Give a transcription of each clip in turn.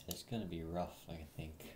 It's gonna be rough, I think.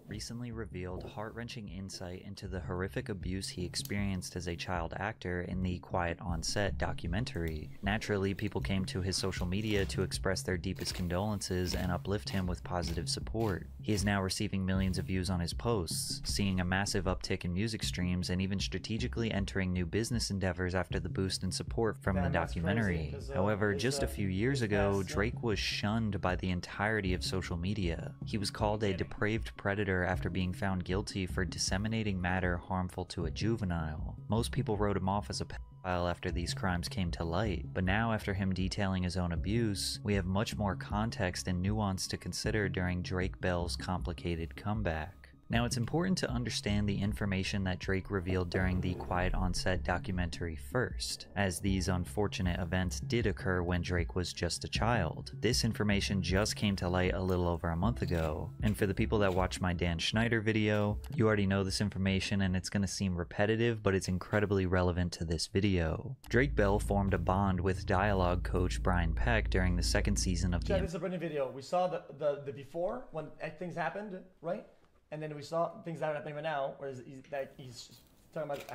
Recently revealed heart-wrenching insight into the horrific abuse he experienced as a child actor in the Quiet on Set documentary. Naturally, people came to his social media to express their deepest condolences and uplift him with positive support. He is now receiving millions of views on his posts, seeing a massive uptick in music streams, and even strategically entering new business endeavors after the boost in support from the documentary. However, just a few years ago, Drake was shunned by the entirety of social media. He was called a depraved predator after being found guilty for disseminating matter harmful to a juvenile. Most people wrote him off as a pedophile after these crimes came to light, but now after him detailing his own abuse, we have much more context and nuance to consider during Drake Bell's complicated comeback. Now, it's important to understand the information that Drake revealed during the Quiet on Set documentary first, as these unfortunate events did occur when Drake was just a child. This information just came to light a little over a month ago, and for the people that watched my Dan Schneider video, you already know this information and it's gonna seem repetitive, but it's incredibly relevant to this video. Drake Bell formed a bond with dialogue coach Brian Peck during the second season of Check this up in the video. We saw the before when things happened, right? And then we saw things that are happening right now, where he's talking about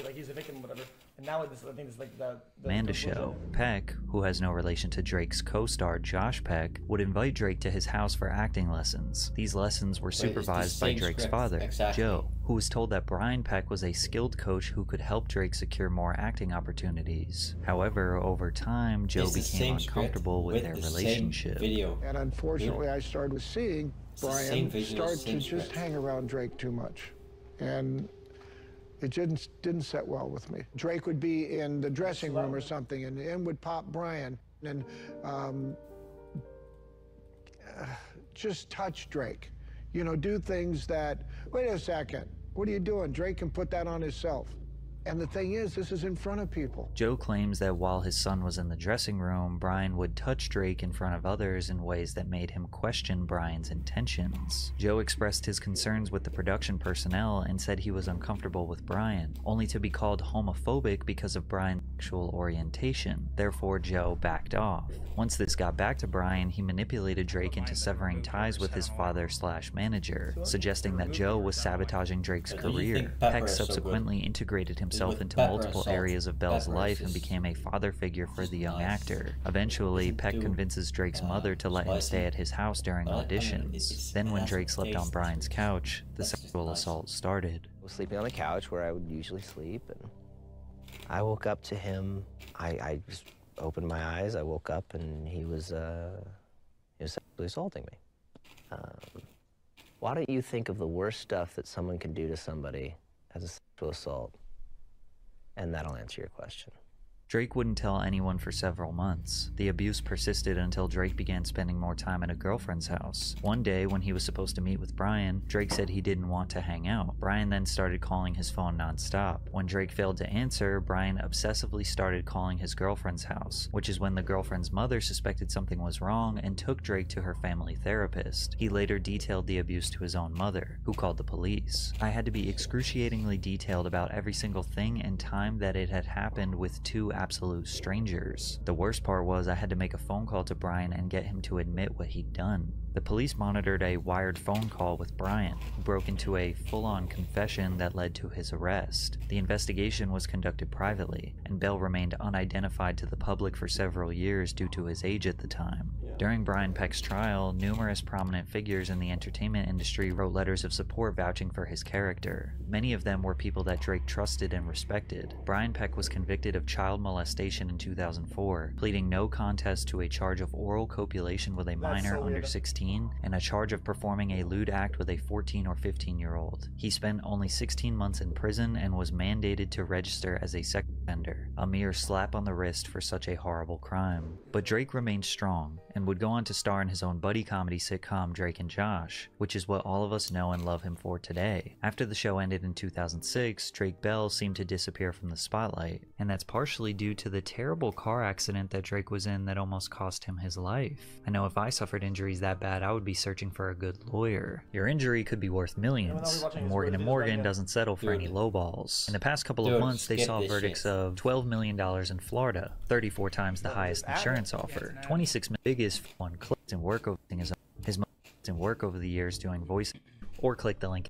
like he's a victim or whatever. And now this, I think it's like the Amanda Show. Peck, who has no relation to Drake's co-star Josh Peck, would invite Drake to his house for acting lessons. These lessons were supervised by Drake's father, Joe, who was told that Brian Peck was a skilled coach who could help Drake secure more acting opportunities. However, over time, Joe became uncomfortable with their relationship. And unfortunately, I started seeing Brian start to just hang around Drake too much. And it didn't set well with me. Drake would be in the dressing room or something, and in would pop Brian, and just touch Drake. You know, do things that, wait a second, what are you doing? Drake can put that on himself. And the thing is, this is in front of people. Joe claims that while his son was in the dressing room, Brian would touch Drake in front of others in ways that made him question Brian's intentions. Joe expressed his concerns with the production personnel and said he was uncomfortable with Brian, only to be called homophobic because of Brian's sexual orientation. Therefore, Joe backed off. Once this got back to Brian, he manipulated Drake into severing ties with his father/manager, suggesting that Joe was sabotaging Drake's career. Peck subsequently integrated himself into multiple areas of Bell's life and became a father figure for the young actor. Eventually, Peck convinces Drake's mother to let him stay at his house during auditions. Then when Drake slept on Brian's couch, the sexual assault started. I was sleeping on the couch where I would usually sleep, and I woke up to him. I just opened my eyes, I woke up, and he was sexually assaulting me. Why don't you think of the worst stuff that someone can do to somebody as a sexual assault? And that'll answer your question. Drake wouldn't tell anyone for several months. The abuse persisted until Drake began spending more time at a girlfriend's house. One day, when he was supposed to meet with Brian, Drake said he didn't want to hang out. Brian then started calling his phone nonstop. When Drake failed to answer, Brian obsessively started calling his girlfriend's house, which is when the girlfriend's mother suspected something was wrong and took Drake to her family therapist. He later detailed the abuse to his own mother, who called the police. I had to be excruciatingly detailed about every single thing and time that it had happened with two absolute strangers. The worst part was I had to make a phone call to Brian and get him to admit what he'd done. The police monitored a wired phone call with Brian, who broke into a full-on confession that led to his arrest. The investigation was conducted privately, and Bell remained unidentified to the public for several years due to his age at the time. During Brian Peck's trial, numerous prominent figures in the entertainment industry wrote letters of support vouching for his character. Many of them were people that Drake trusted and respected. Brian Peck was convicted of child molestation in 2004, pleading no contest to a charge of oral copulation with a minor under 16 and a charge of performing a lewd act with a 14 or 15-year-old. He spent only 16 months in prison and was mandated to register as a sex offender, a mere slap on the wrist for such a horrible crime. But Drake remained strong and would go on to star in his own buddy comedy sitcom Drake and Josh, which is what all of us know and love him for today. After the show ended in 2006, Drake Bell seemed to disappear from the spotlight, and that's partially due to the terrible car accident that Drake was in that almost cost him his life. I know if I suffered injuries that bad, I would be searching for a good lawyer. Your injury could be worth millions, and Morgan & Morgan doesn't settle for any lowballs. In the past couple of months, they saw verdicts of $12 million in Florida, 34 times the highest insurance offer, 26 million biggest one clicks and work over his work over the years doing voice, or click the link.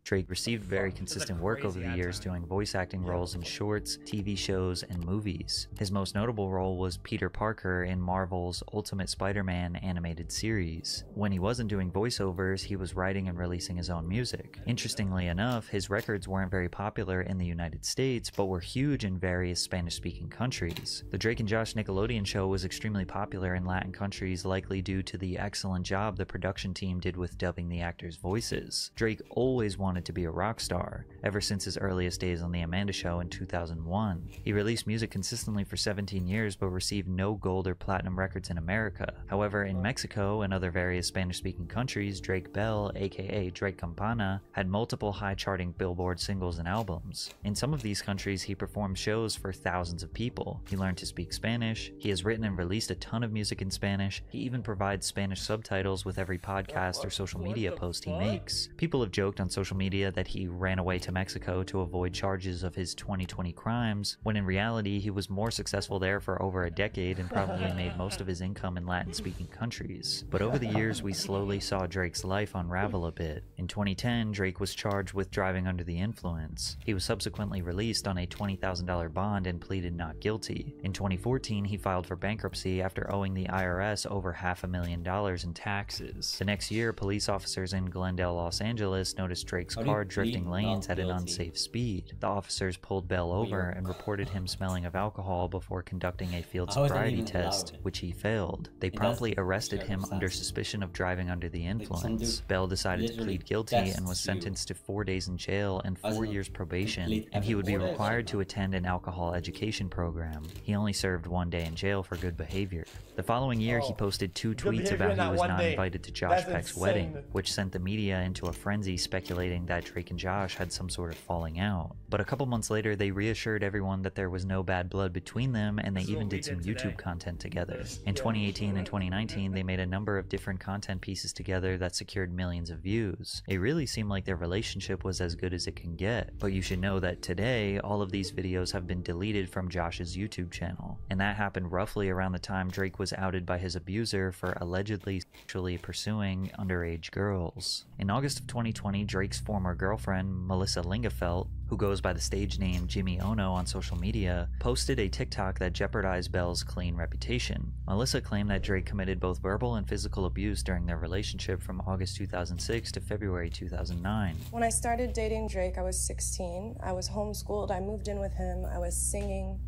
Drake received very consistent work over the years doing voice acting roles in shorts, TV shows, and movies. His most notable role was Peter Parker in Marvel's Ultimate Spider-Man animated series. When he wasn't doing voiceovers, he was writing and releasing his own music. Interestingly enough, his records weren't very popular in the United States, but were huge in various Spanish-speaking countries. The Drake and Josh Nickelodeon show was extremely popular in Latin countries, likely due to the excellent job the production team did with dubbing the actors' voices. Drake always wanted to be a rock star, ever since his earliest days on The Amanda Show in 2001. He released music consistently for 17 years but received no gold or platinum records in America. However, in Mexico and other various Spanish-speaking countries, Drake Bell, aka Drake Campana, had multiple high-charting Billboard singles and albums. In some of these countries, he performed shows for thousands of people. He learned to speak Spanish. He has written and released a ton of music in Spanish. He even provides Spanish subtitles with every podcast or social media post he makes. People have joked on social media that he ran away to Mexico to avoid charges of his 2020 crimes, when in reality he was more successful there for over a decade and probably made most of his income in Latin-speaking countries. But over the years, we slowly saw Drake's life unravel a bit. In 2010, Drake was charged with driving under the influence. He was subsequently released on a $20,000 bond and pleaded not guilty. In 2014, he filed for bankruptcy after owing the IRS over $500,000 in taxes. The next year, police officers in Glendale, Los Angeles noticed Drake's car drifting lanes at an unsafe speed. The officers pulled Bell over and reported him smelling of alcohol before conducting a field sobriety test, which he failed. They promptly arrested him under suspicion of driving under the influence. Bell decided to plead guilty and was sentenced to 4 days in jail and 4 years probation, and he would be required to attend an alcohol education program. He only served 1 day in jail for good behavior. The following year, he posted 2 tweets about he was not invited to Josh Peck's wedding, which sent the media into a frenzy speculating that Drake and Josh had some sort of falling out. But a couple months later, they reassured everyone that there was no bad blood between them, and they even did some YouTube content together. In 2018 and 2019, they made a number of different content pieces together that secured millions of views. It really seemed like their relationship was as good as it can get. But you should know that today, all of these videos have been deleted from Josh's YouTube channel. And that happened roughly around the time Drake was outed by his abuser for allegedly sexually pursuing underage girls. In August of 2020, Drake's former girlfriend, Melissa Lingafelt, who goes by the stage name Jimmy Ono on social media, posted a TikTok that jeopardized Bell's clean reputation. Melissa claimed that Drake committed both verbal and physical abuse during their relationship from August 2006 to February 2009. When I started dating Drake, I was 16. I was homeschooled. I moved in with him. I was singing.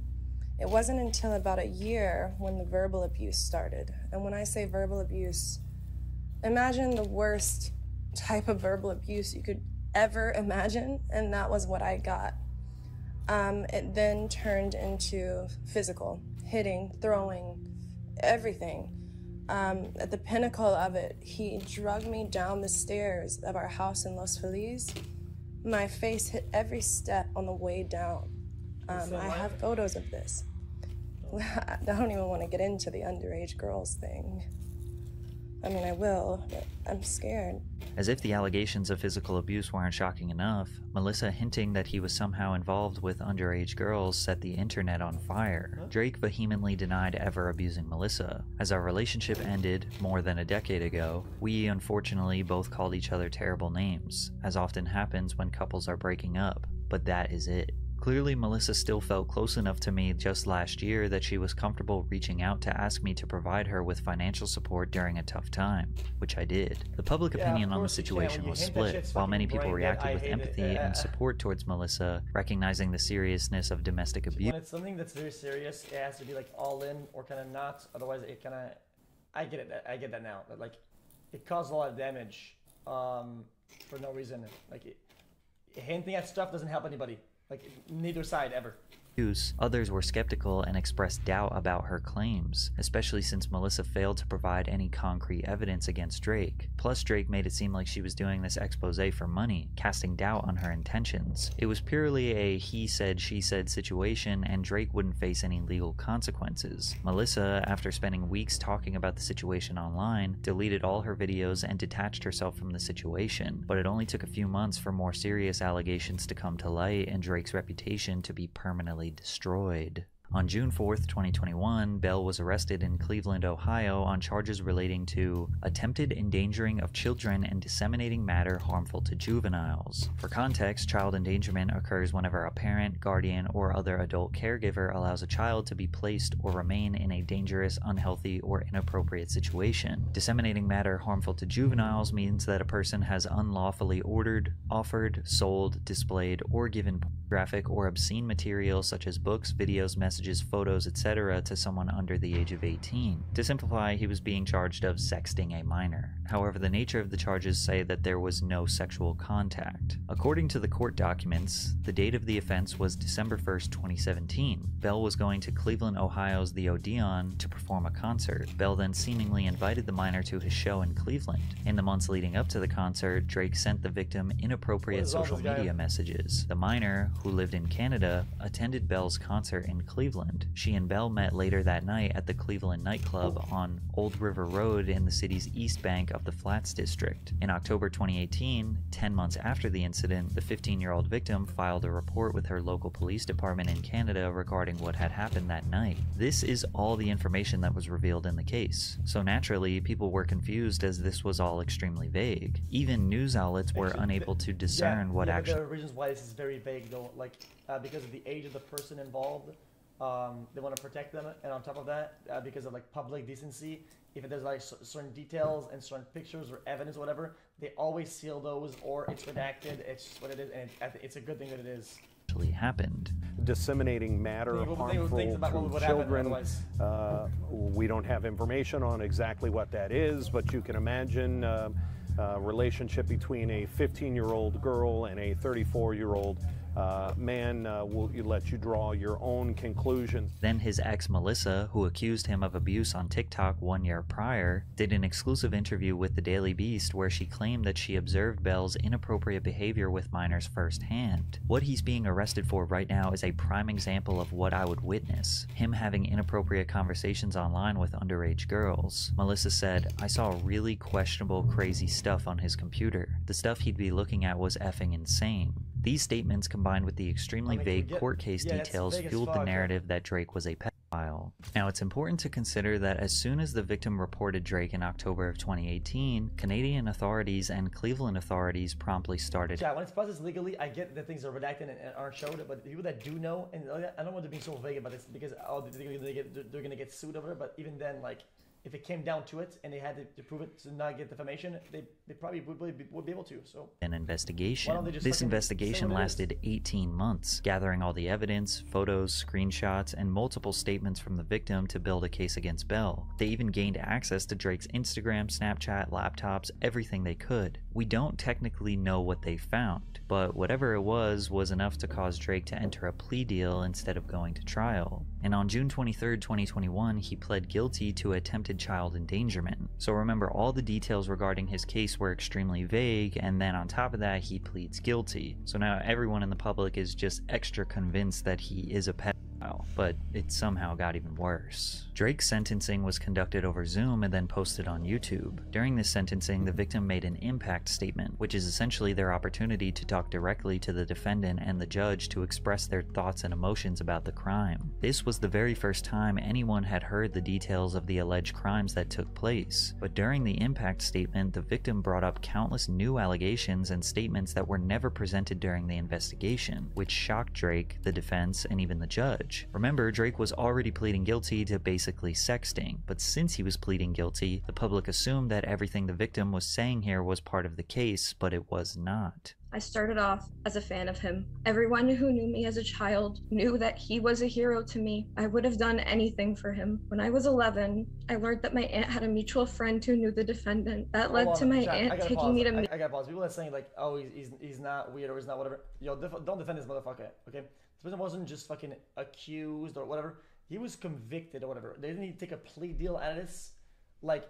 It wasn't until about a year when the verbal abuse started. And when I say verbal abuse, imagine the worst type of verbal abuse you could ever imagine, and that was what I got. It then turned into physical, hitting, throwing, everything. At the pinnacle of it, he dragged me down the stairs of our house in Los Feliz. My face hit every step on the way down. I have photos of this. I don't even want to get into the underage girls thing. I mean, I will, but I'm scared. As if the allegations of physical abuse weren't shocking enough, Melissa hinting that he was somehow involved with underage girls set the internet on fire. Drake vehemently denied ever abusing Melissa. As our relationship ended more than a decade ago, we unfortunately both called each other terrible names, as often happens when couples are breaking up, but that is it. Clearly, Melissa still felt close enough to me just last year that she was comfortable reaching out to ask me to provide her with financial support during a tough time, which I did. The public opinion on the situation was split, while many people reacted with empathy and support towards Melissa, recognizing the seriousness of domestic abuse. When it's something that's very serious, it has to be like all in or kind of not. Otherwise, it kind of, I get it. I get that now. But like, it caused a lot of damage for no reason. Like, hinting at stuff doesn't help anybody. Like, neither side ever. Others were skeptical and expressed doubt about her claims, especially since Melissa failed to provide any concrete evidence against Drake. Plus, Drake made it seem like she was doing this expose for money, casting doubt on her intentions. It was purely a he said, she said situation, and Drake wouldn't face any legal consequences. Melissa, after spending weeks talking about the situation online, deleted all her videos and detached herself from the situation. But it only took a few months for more serious allegations to come to light and Drake's reputation to be permanently destroyed. On June 4th, 2021, Bell was arrested in Cleveland, Ohio on charges relating to attempted endangering of children and disseminating matter harmful to juveniles. For context, child endangerment occurs whenever a parent, guardian, or other adult caregiver allows a child to be placed or remain in a dangerous, unhealthy, or inappropriate situation. Disseminating matter harmful to juveniles means that a person has unlawfully ordered, offered, sold, displayed, or given graphic or obscene material such as books, videos, messages, photos, etc. to someone under the age of 18. To simplify, he was being charged of sexting a minor. However, the nature of the charges say that there was no sexual contact. According to the court documents, the date of the offense was December 1st, 2017. Bell was going to Cleveland, Ohio's The Odeon to perform a concert. Bell then seemingly invited the minor to his show in Cleveland. In the months leading up to the concert, Drake sent the victim inappropriate social media messages. The minor, who lived in Canada, attended Bell's concert in Cleveland. She and Bell met later that night at the Cleveland nightclub on Old River Road in the city's east bank of the Flats district. In October 2018, 10 months after the incident, the 15-year-old victim filed a report with her local police department in Canada regarding what had happened that night. This is all the information that was revealed in the case. So naturally, people were confused as this was all extremely vague. Even news outlets were unable to discern what actually... There are reasons why this is very vague though, like because of the age of the person involved. They want to protect them, and on top of that, because of like public decency, if there's like certain details and certain pictures or evidence or whatever, they always seal those, or it's redacted. It's just what it is, and it's a good thing that it is. Happened. Disseminating matter harmful to children. We don't have information on exactly what that is, but you can imagine relationship between a 15-year-old girl and a 34-year-old man will let you draw your own conclusions. Then his ex Melissa, who accused him of abuse on TikTok 1 year prior, did an exclusive interview with the Daily Beast where she claimed that she observed Bell's inappropriate behavior with minors firsthand. What he's being arrested for right now is a prime example of what I would witness: him having inappropriate conversations online with underage girls. Melissa said, "I saw really questionable, crazy stuff on his computer. The stuff he'd be looking at was effing insane." These statements, combined with the extremely vague court case details, fueled the narrative that Drake was a pedophile. Now, it's important to consider that as soon as the victim reported Drake in October of 2018, Canadian authorities and Cleveland authorities promptly started... Yeah, when it's processed legally, I get that things are redacted and aren't showed, but people that do know, and I don't want to be so vague about this because they're going to get sued over it, but even then, like, if it came down to it and they had to prove it to not get defamation, they probably would be able to. So an investigation. This investigation lasted 18 months, gathering all the evidence, photos, screenshots, and multiple statements from the victim to build a case against Bell. They even gained access to Drake's Instagram, Snapchat, laptops, everything they could. We don't technically know what they found, but whatever it was enough to cause Drake to enter a plea deal instead of going to trial. And on June 23rd, 2021, he pled guilty to attempted child endangerment. So remember, all the details regarding his case were extremely vague, and then on top of that, he pleads guilty. So now everyone in the public is just extra convinced that he is a pedophile. But it somehow got even worse. Drake's sentencing was conducted over Zoom and then posted on YouTube. During this sentencing, the victim made an impact statement, which is essentially their opportunity to talk directly to the defendant and the judge to express their thoughts and emotions about the crime. This was the very first time anyone had heard the details of the alleged crimes that took place. But during the impact statement, the victim brought up countless new allegations and statements that were never presented during the investigation, which shocked Drake, the defense, and even the judge. Remember, Drake was already pleading guilty to basically sexting, but since he was pleading guilty, the public assumed that everything the victim was saying here was part of the case, but it was not. I started off as a fan of him. Everyone who knew me as a child knew that he was a hero to me. I would have done anything for him. When I was 11, I learned that my aunt had a mutual friend who knew the defendant. That led to my aunt taking me to meet. I gotta pause. People are saying like, oh, he's not weird or he's not whatever. Yo, don't defend this motherfucker, okay? This person wasn't just fucking accused or whatever. He was convicted or whatever. They didn't need to take a plea deal out of this. Like,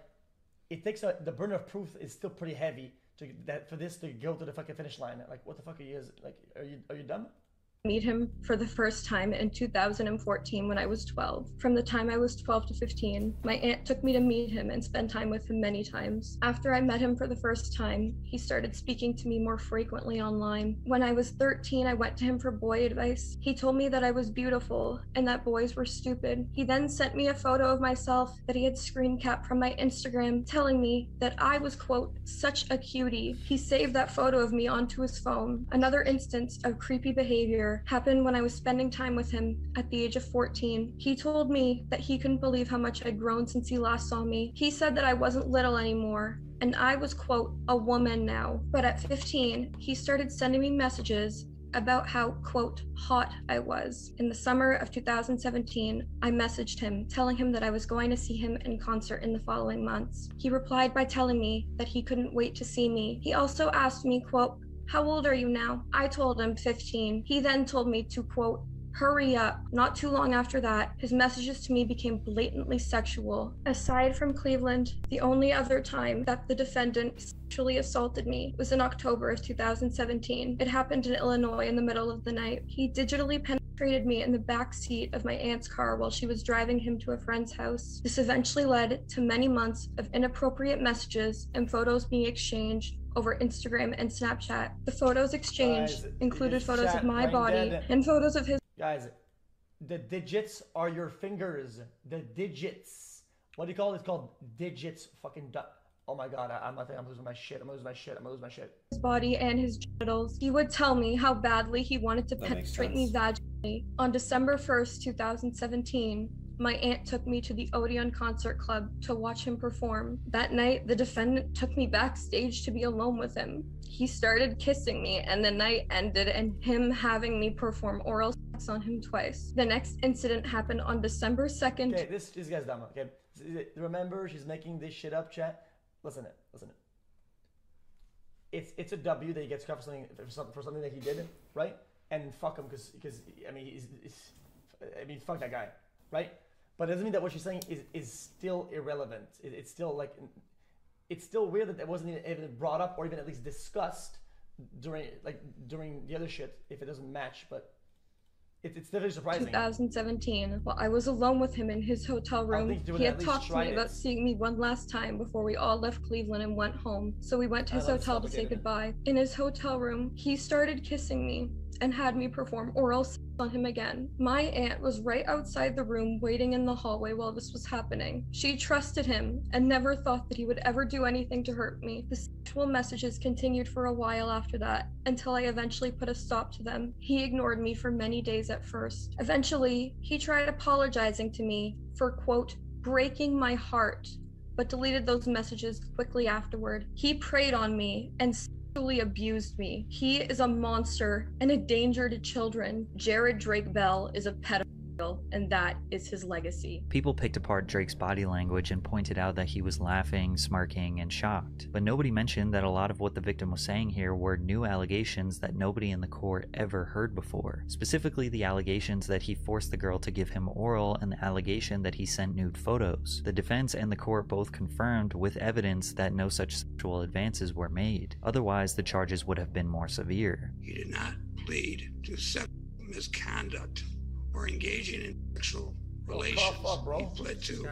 it takes the burden of proof is still pretty heavy for this to go to the fucking finish line. Like, what the fuck are you? Like, are you dumb? meet him for the first time in 2014 when I was 12. From the time I was 12 to 15, my aunt took me to meet him and spend time with him many times. After I met him for the first time, he started speaking to me more frequently online. When I was 13, I went to him for boy advice. He told me that I was beautiful and that boys were stupid. He then sent me a photo of myself that he had screen capped from my Instagram, telling me that I was, quote, such a cutie. He saved that photo of me onto his phone. Another instance of creepy behavior happened when I was spending time with him at the age of 14. He told me that he couldn't believe how much I'd grown since he last saw me. He said that I wasn't little anymore, and I was, quote, a woman now. But at 15, he started sending me messages about how, quote, hot I was. In the summer of 2017, I messaged him, telling him that I was going to see him in concert in the following months. He replied by telling me that he couldn't wait to see me. He also asked me, quote, how old are you now? I told him 15. He then told me to, quote, hurry up. Not too long after that, his messages to me became blatantly sexual. Aside from Cleveland, the only other time that the defendant sexually assaulted me was in October of 2017. It happened in Illinois in the middle of the night. He digitally penetrated me in the back seat of my aunt's car while she was driving him to a friend's house. This eventually led to many months of inappropriate messages and photos being exchanged over Instagram and Snapchat. The photos exchanged included photos of my body and photos of his. Guys, the digits are your fingers. The digits. What do you call it? It's called digits. Fucking oh my god, I think I'm losing my shit. I'm losing my shit. His body and his genitals. He would tell me how badly he wanted to penetrate me vaginally. On December 1st, 2017, my aunt took me to the Odeon Concert Club to watch him perform. That night, the defendant took me backstage to be alone with him. He started kissing me, and the night ended in him having me perform oral sex on him twice. The next incident happened on December 2nd. Okay, this guy's dumb, okay? Remember, she's making this shit up, chat. Listen it. It's a W that he gets caught for something that he did, right? And fuck him, because I mean, fuck that guy, right? But it doesn't mean that what she's saying is still irrelevant. It's still like, it's still weird that it wasn't even brought up or even at least discussed during the other shit if it doesn't match. But it's definitely surprising. 2017, while I was alone with him in his hotel room, he had talked to me about seeing me one last time before we all left Cleveland and went home. So we went to his hotel to say goodbye. In his hotel room, he started kissing me and had me perform oral sex on him again. My aunt was right outside the room waiting in the hallway while this was happening. She trusted him and never thought that he would ever do anything to hurt me. The sexual messages continued for a while after that, until I eventually put a stop to them. He ignored me for many days at first. Eventually, he tried apologizing to me for, quote, breaking my heart, but deleted those messages quickly afterward. He preyed on me and sexually abused me. He is a monster and a danger to children. Jared Drake Bell is a pedophile, and that is his legacy. People picked apart Drake's body language and pointed out that he was laughing, smirking, and shocked. But nobody mentioned that a lot of what the victim was saying here were new allegations that nobody in the court ever heard before. Specifically, the allegations that he forced the girl to give him oral and the allegation that he sent nude photos. The defense and the court both confirmed with evidence that no such sexual advances were made. Otherwise, the charges would have been more severe. He did not plead to sexual misconduct or engaging in sexual relations. He pled to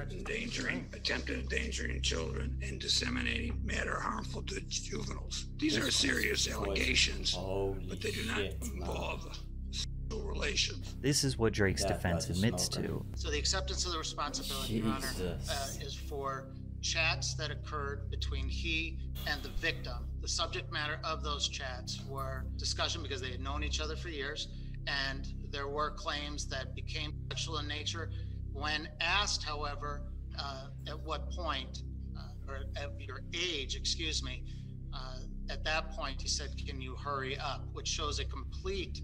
attempted endangering children and disseminating matter harmful to juveniles. These are serious allegations, but they do not involve sexual relations. This is what Drake's defense admits to. So the acceptance of the responsibility, Your Honor, is for chats that occurred between he and the victim. The subject matter of those chats were discussion because they had known each other for years, and there were claims that became sexual in nature. When asked, however, at what point, or at your age, excuse me, at that point he said, can you hurry up? Which shows a complete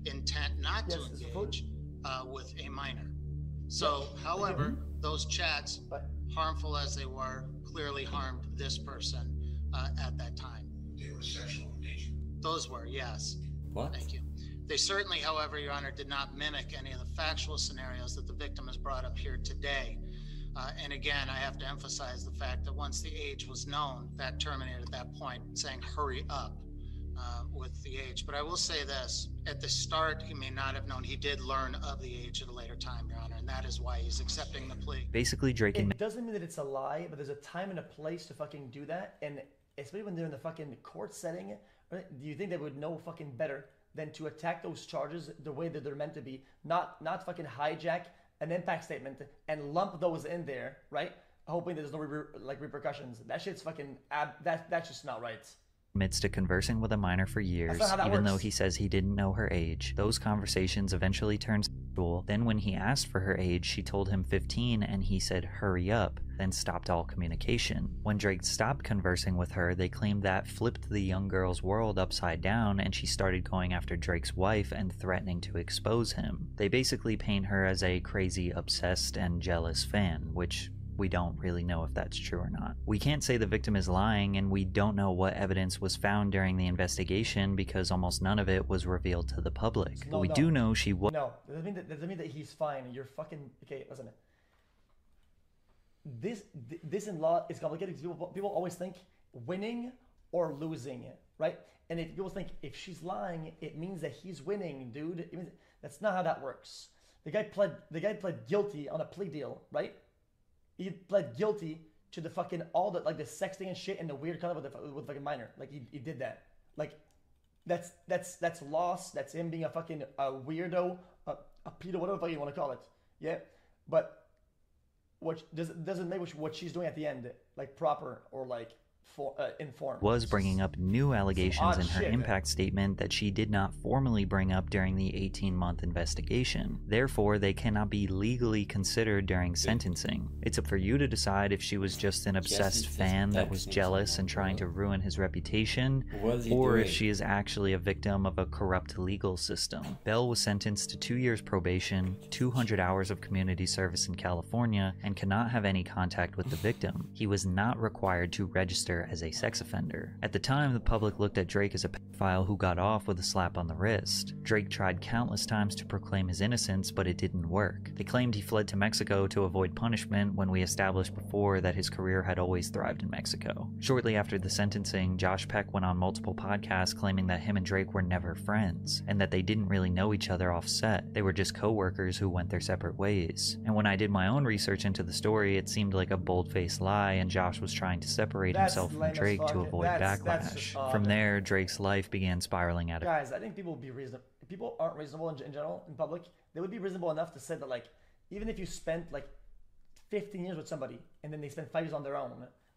intent not to engage with a minor. So, however, those chats, harmful as they were, clearly harmed this person at that time. They were sexual in nature? Those were, yes. What? Thank you. They certainly, however, Your Honor, did not mimic any of the factual scenarios that the victim has brought up here today. And again, I have to emphasize the fact that once the age was known, that terminated at that point, saying hurry up. with the age. But I will say this, at the start, he may not have known. He did learn of the age at a later time, Your Honor, and that is why he's accepting the plea. Basically, Drake and... It doesn't mean that it's a lie, but there's a time and a place to fucking do that, and especially when they're in the fucking court setting, right? Do you think they would know fucking better than to attack those charges the way that they're meant to be, not fucking hijack an impact statement and lump those in there, right? Hoping there's no repercussions. That shit's fucking that's just not right. Admits to conversing with a minor for years, even though he says he didn't know her age. Those conversations eventually turned sexual. Then when he asked for her age, she told him 15 and he said hurry up, then stopped all communication. When Drake stopped conversing with her, they claimed that flipped the young girl's world upside down and she started going after Drake's wife and threatening to expose him. They basically paint her as a crazy, obsessed, and jealous fan, which we don't really know if that's true or not. We can't say the victim is lying, and we don't know what evidence was found during the investigation because almost none of it was revealed to the public. But we do know she was... No, that doesn't mean that he's fine. You're fucking... Okay, listen. This in law is complicated because people always think winning or losing, right? And if people think if she's lying, it means that he's winning, dude. That's not how that works. The guy pled guilty on a plea deal, right? He pled guilty to the fucking all the the sexting and shit and the weird kind with fucking minor. Like he did that. Like that's loss. That's him being a fucking weirdo, a pedo, whatever the fuck you want to call it. Yeah, but what doesn't make what she's doing at the end like proper or like informed. Was bringing up new allegations in her impact statement that she did not formally bring up during the 18-month investigation. Therefore, they cannot be legally considered during sentencing. It's up for you to decide if she was just an obsessed fan that was jealous and trying to ruin his reputation, or if she is actually a victim of a corrupt legal system. Bell was sentenced to 2 years probation, 200 hours of community service in California, and cannot have any contact with the victim. He was not required to register as a sex offender. At the time, the public looked at Drake as a pedophile who got off with a slap on the wrist. Drake tried countless times to proclaim his innocence, but it didn't work. They claimed he fled to Mexico to avoid punishment when we established before that his career had always thrived in Mexico. Shortly after the sentencing, Josh Peck went on multiple podcasts claiming that him and Drake were never friends, and that they didn't really know each other off set. They were just co-workers who went their separate ways. And when I did my own research into the story, it seemed like a bold-faced lie, and Josh was trying to separate himself from Drake to avoid backlash. From there, Drake's life began spiraling out of... Guys, I think people would be reasonable. People aren't reasonable in general, in public. They would be reasonable enough to say that, like, even if you spent, like, 15 years with somebody, and then they spend 5 years on their own,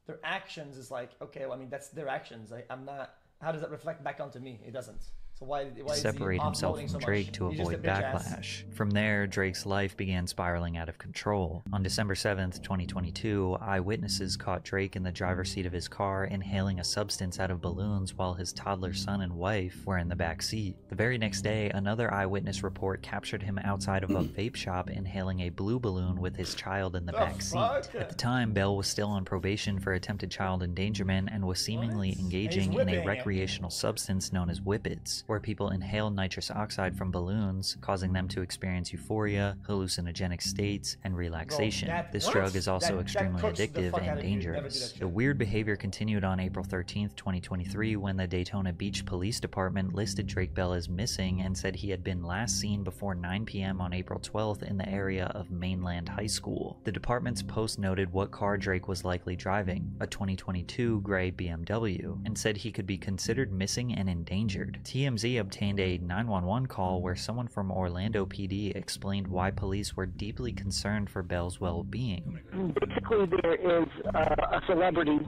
their actions is like, okay, well, I mean, that's their actions. I'm not... How does that reflect back onto me? It doesn't. So why separate himself from Drake to avoid backlash. From there, Drake's life began spiraling out of control. On December 7th, 2022, eyewitnesses caught Drake in the driver's seat of his car inhaling a substance out of balloons while his toddler son and wife were in the back seat. The very next day, another eyewitness report captured him outside of a vape shop inhaling a blue balloon with his child in the back seat. At the time, Bell was still on probation for attempted child endangerment and was seemingly engaging in a recreational substance known as Whippets, where people inhale nitrous oxide from balloons, causing them to experience euphoria, hallucinogenic states, and relaxation. This drug is also extremely addictive and dangerous. The weird behavior continued on April 13th, 2023, when the Daytona Beach Police Department listed Drake Bell as missing and said he had been last seen before 9 p.m. on April 12th in the area of Mainland High School. The department's post noted what car Drake was likely driving, a 2022 gray BMW, and said he could be considered missing and endangered. TMZ obtained a 911 call where someone from Orlando PD explained why police were deeply concerned for Bell's well-being. Basically, there is a celebrity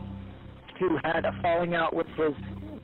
who had a falling out with his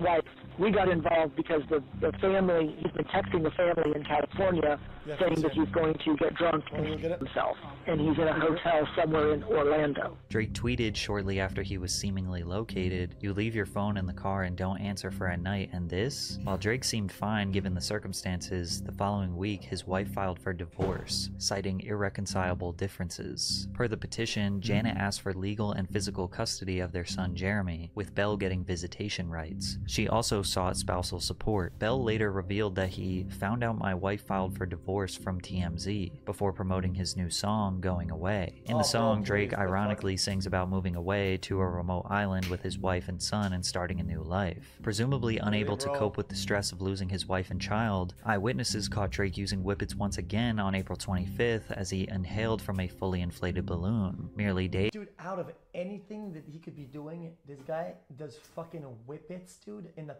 wife. We got involved because the family, he's been texting the family in California saying that he's going to get drunk and kill himself, and he's in a hotel somewhere in Orlando. Drake tweeted shortly after he was seemingly located, "You leave your phone in the car and don't answer for a night, and this?" While Drake seemed fine given the circumstances, the following week his wife filed for divorce, citing irreconcilable differences. Per the petition, Janet asked for legal and physical custody of their son Jeremy, with Bell getting visitation rights. She also sought spousal support. Bell later revealed that he found out my wife filed for divorce from TMZ before promoting his new song, Going Away. In the song, Drake ironically sings about moving away to a remote island with his wife and son and starting a new life. Presumably unable to cope with the stress of losing his wife and child, eyewitnesses caught Drake using whippets once again on April 25th as he inhaled from a fully inflated balloon. Merely days— Dude, out of anything that he could be doing, this guy does fucking whippets, dude, in the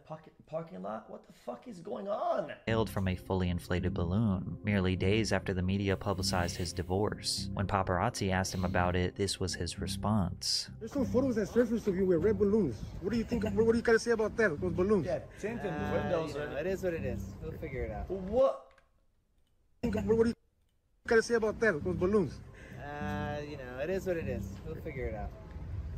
parking lot? What the fuck is going on? Inhaled from a fully inflated balloon, merely days after the media publicized his divorce. When paparazzi asked him about it, this was his response. There's some photos that surfaced of you with red balloons. What do you think? What do you gotta say about that? Those balloons? Yeah, tinted windows. It is what it is. We'll figure it out. What? What do you gotta say about that? Those balloons? It is what it is. We'll figure it out.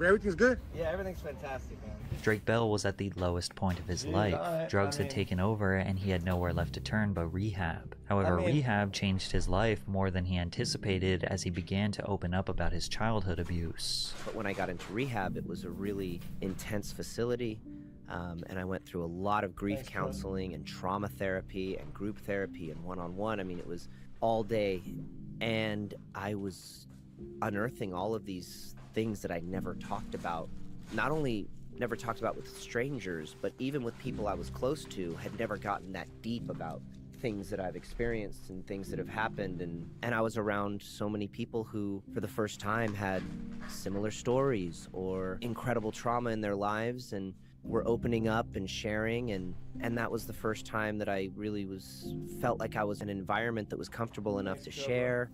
Everything's good? Yeah, everything's fantastic, man. Drake Bell was at the lowest point of his life. Drugs had taken over and he had nowhere left to turn but rehab. However, rehab changed his life more than he anticipated as he began to open up about his childhood abuse. But when I got into rehab, it was a really intense facility. And I went through a lot of grief counseling and trauma therapy and group therapy and one-on-one. I mean, it was all day. And I was unearthing all of these things that I never talked about. Not only never talked about with strangers, but even with people I was close to, had never gotten that deep about things that I've experienced and things that have happened. And I was around so many people who, for the first time, had similar stories or incredible trauma in their lives and were opening up and sharing, and that was the first time that I really felt like I was in an environment that was comfortable enough to share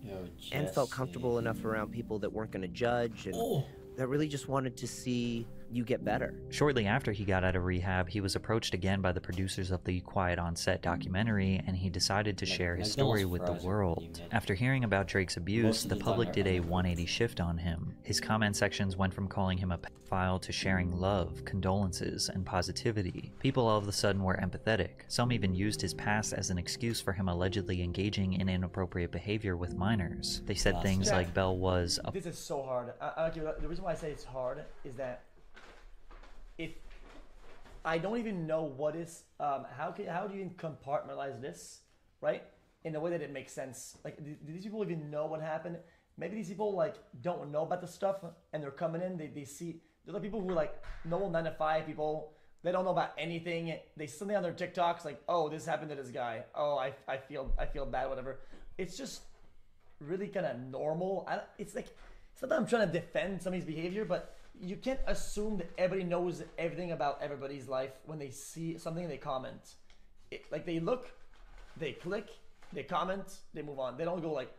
and felt comfortable enough around people that weren't going to judge and that really just wanted to see you get better. Shortly after he got out of rehab, he was approached again by the producers of the Quiet on Set documentary, and he decided to share his story with the world. After hearing about Drake's abuse, the public did a 180 shift on him. His comment sections went from calling him a pedophile to sharing love, condolences, and positivity. People all of a sudden were empathetic. Some even used his past as an excuse for him allegedly engaging in inappropriate behavior with minors. They said things like Bell was a— This is so hard. The reason why I say it's hard is that I don't even know what is how do you even compartmentalize this, right, in a way that it makes sense. Like, do these people even know what happened? Maybe these people like don't know about the stuff and they're coming in, they see. There are people who like normal 9 to 5 people, they don't know about anything. They suddenly on their TikToks like, oh, this happened to this guy, oh, I feel bad, whatever. It's just really kind of normal. It's like, it's not that I'm trying to defend somebody's behavior, but you can't assume that everybody knows everything about everybody's life when they see something and they comment. Like, they look, they click, they comment, they move on. They don't go like,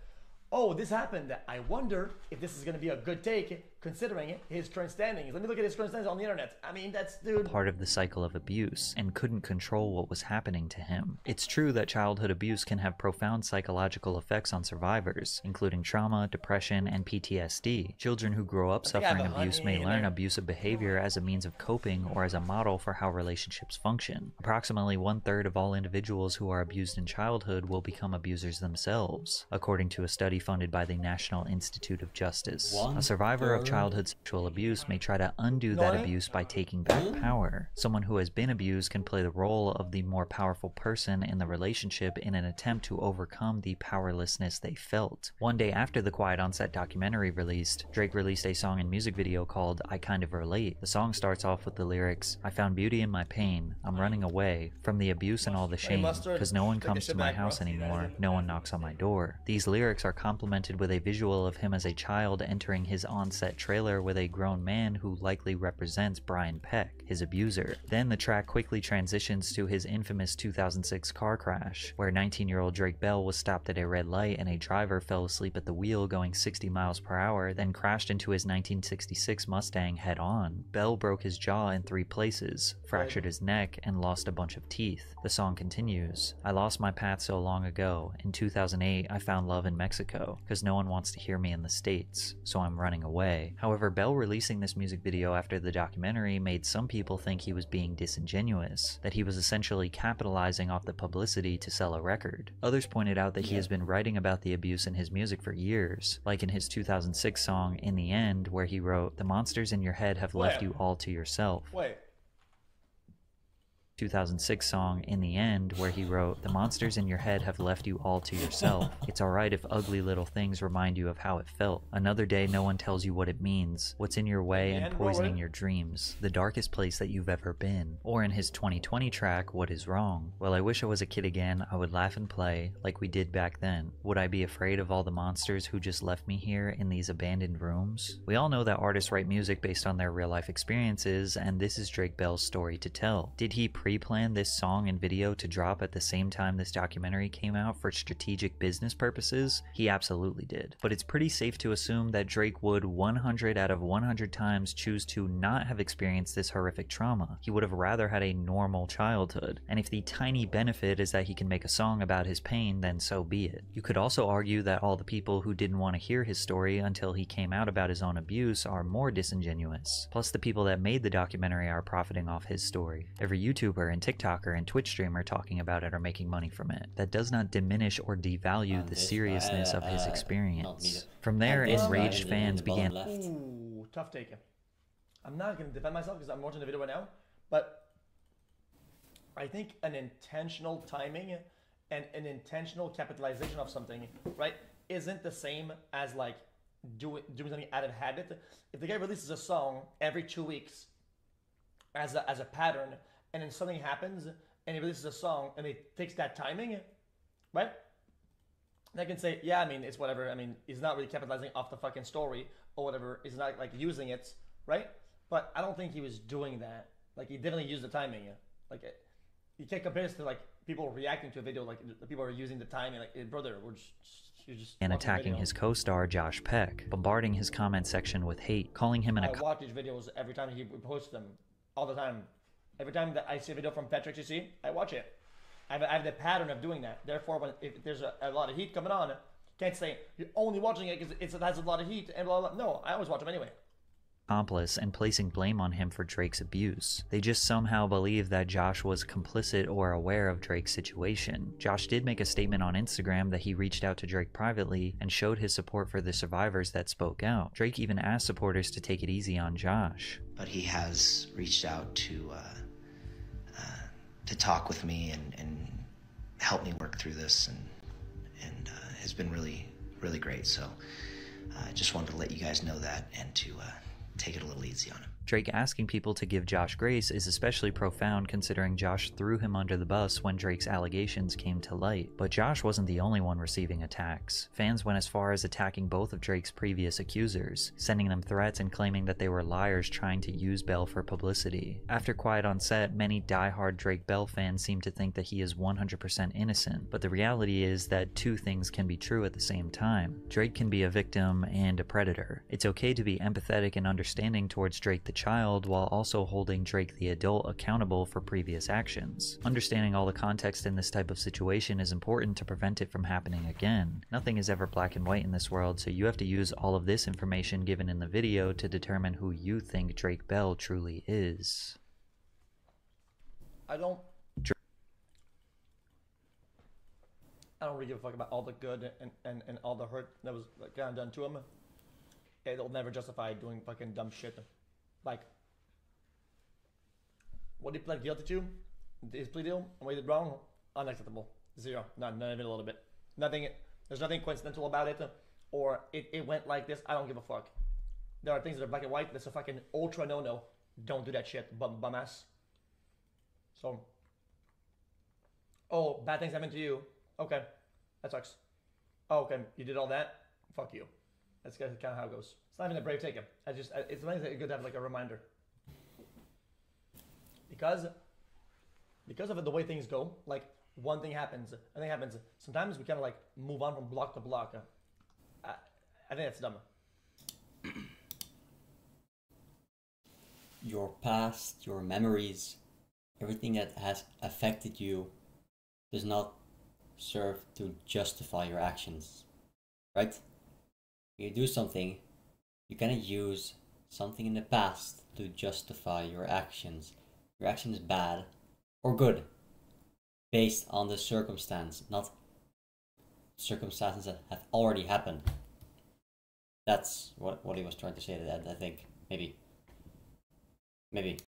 oh, this happened. I wonder if this is going to be a good take considering his current standings. Let me look at his current standings on the internet. I mean, that's, dude, part of the cycle of abuse and couldn't control what was happening to him. It's true that childhood abuse can have profound psychological effects on survivors, including trauma, depression, and PTSD. Children who grow up suffering abuse may learn abusive behavior as a means of coping or as a model for how relationships function. Approximately 1/3 of all individuals who are abused in childhood will become abusers themselves, according to a study funded by the National Institute of Justice. A survivor of childhood sexual abuse may try to undo that abuse by taking back power. Someone who has been abused can play the role of the more powerful person in the relationship in an attempt to overcome the powerlessness they felt. One day after the Quiet on Set documentary released, Drake released a song and music video called I Kind of Relate. The song starts off with the lyrics, I found beauty in my pain, I'm running away from the abuse and all the shame, because no one comes to my house anymore, no one knocks on my door. These lyrics are complemented with a visual of him as a child entering his on-set trailer with a grown man who likely represents Brian Peck, his abuser. Then the track quickly transitions to his infamous 2006 car crash, where 19-year-old Drake Bell was stopped at a red light and a driver fell asleep at the wheel going 60 miles per hour, then crashed into his 1966 Mustang head-on. Bell broke his jaw in 3 places, fractured his neck, and lost a bunch of teeth. The song continues, I lost my path so long ago. In 2008, I found love in Mexico, because no one wants to hear me in the States, so I'm running away. However, Bell releasing this music video after the documentary made some people think he was being disingenuous, that he was essentially capitalizing off the publicity to sell a record. Others pointed out that he has been writing about the abuse in his music for years, like in his 2006 song In the End, where he wrote, the monsters in your head have left you all to yourself. 2006 song In the End, where he wrote, "The monsters in your head have left you all to yourself. It's alright if ugly little things remind you of how it felt. Another day no one tells you what it means, what's in your way and poisoning your dreams, the darkest place that you've ever been." Or in his 2020 track, What Is Wrong? "Well, I wish I was a kid again, I would laugh and play like we did back then. Would I be afraid of all the monsters who just left me here in these abandoned rooms?" We all know that artists write music based on their real life experiences, and this is Drake Bell's story to tell. Did he pre-plan this song and video to drop at the same time this documentary came out for strategic business purposes? He absolutely did. But it's pretty safe to assume that Drake would 100 out of 100 times choose to not have experienced this horrific trauma. He would have rather had a normal childhood. And if the tiny benefit is that he can make a song about his pain, then so be it. You could also argue that all the people who didn't want to hear his story until he came out about his own abuse are more disingenuous. Plus, the people that made the documentary are profiting off his story. Every YouTuber and TikToker and Twitch streamer talking about it are making money from it. That does not diminish or devalue the seriousness of his experience. From there, enraged fans began... Ooh, tough take. I'm not going to defend myself because I'm watching the video right now, but I think an intentional timing and an intentional capitalization of something, right, isn't the same as like doing something out of habit. If the guy releases a song every 2 weeks as a pattern, and then something happens and he releases a song and he takes that timing, right? They can say, yeah, I mean, it's whatever. I mean, he's not really capitalizing off the fucking story or whatever. He's not like using it, right? But I don't think he was doing that. Like, he definitely used the timing. Like, you can't compare this to like people reacting to a video, like the people are using the timing. Like, hey, brother, you're just and attacking his co-star Josh Peck, bombarding his comment section with hate, calling him an... I watch these videos every time he posts them, all the time. Every time that I see a video from Patrick CC, I watch it. I have the pattern of doing that. Therefore, if there's a lot of heat coming on, can't say you're only watching it because it has a lot of heat and blah, blah, blah. No, I always watch them anyway. Accomplice and placing blame on him for Drake's abuse. They just somehow believe that Josh was complicit or aware of Drake's situation. Josh did make a statement on Instagram that he reached out to Drake privately and showed his support for the survivors that spoke out. Drake even asked supporters to take it easy on Josh. But he has reached out to talk with me and help me work through this, and has been really, really great. So I just wanted to let you guys know that and to take it a little easy on him. Drake asking people to give Josh grace is especially profound considering Josh threw him under the bus when Drake's allegations came to light. But Josh wasn't the only one receiving attacks. Fans went as far as attacking both of Drake's previous accusers, sending them threats and claiming that they were liars trying to use Bell for publicity. After Quiet on Set, many die-hard Drake Bell fans seem to think that he is 100% innocent, but the reality is that two things can be true at the same time. Drake can be a victim and a predator. It's okay to be empathetic and understanding towards Drake the child while also holding Drake the adult accountable for previous actions. Understanding all the context in this type of situation is important to prevent it from happening again. Nothing is ever black and white in this world, so you have to use all of this information given in the video to determine who you think Drake Bell truly is. I don't really give a fuck about all the good and all the hurt that was like, kind of done to him. It'll never justify doing fucking dumb shit. Like, what he pled guilty to, his plea deal, and what he did wrong, unacceptable. Zero. Not even a little bit. Nothing. There's nothing coincidental about it, or it went like this. I don't give a fuck. There are things that are black and white. That's a fucking ultra no-no. Don't do that shit, bum ass. So, oh, bad things happen to you. Okay, that sucks. Oh, okay, you did all that. Fuck you. That's kind of how it goes. It's not even a brave take. It's nice good to have like a reminder. Because of the way things go, like one thing happens, sometimes we kind of like move on from block to block. I think that's dumb. Your past, your memories, everything that has affected you does not serve to justify your actions, right? You do something, you cannot use something in the past to justify your actions. Your action is bad or good based on the circumstance, not circumstances that have already happened. That's what he was trying to say to that, I think. Maybe.